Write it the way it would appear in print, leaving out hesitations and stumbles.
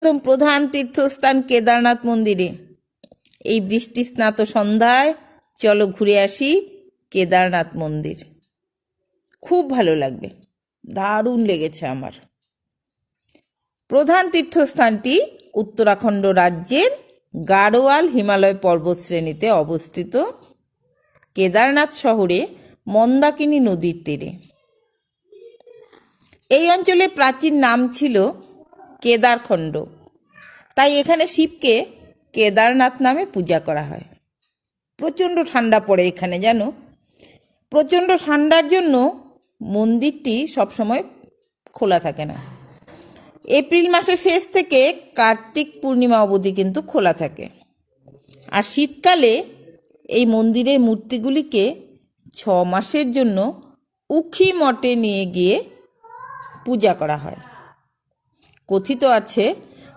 একদম প্রধান তীর্থস্থান কেদারনাথ মন্দিরে এই বৃষ্টি স্নাত সন্ধ্যায় চলো ঘুরে আসি কেদারনাথ মন্দির। খুব ভালো লাগবে, দারুণ লেগেছে আমার। প্রধান তীর্থস্থানটি উত্তরাখণ্ড রাজ্যের গাড়োয়াল হিমালয় পর্বতশ্রেণীতে অবস্থিত কেদারনাথ শহরে মন্দাকিনী নদীর তীরে। এই অঞ্চলে প্রাচীন নাম ছিল কেদারখণ্ড, তাই এখানে শিবকে কেদারনাথ নামে পূজা করা হয়। প্রচণ্ড ঠান্ডা পড়ে এখানে, জানো। প্রচণ্ড ঠান্ডার জন্য মন্দিরটি সবসময় খোলা থাকে না। এপ্রিল মাসের শেষ থেকে কার্তিক পূর্ণিমা অবধি কিন্তু খোলা থাকে। আর শীতকালে এই মন্দিরের মূর্তিগুলিকে 6 মাসের জন্য উখি মঠে নিয়ে গিয়ে পূজা করা হয়। কথিত আছে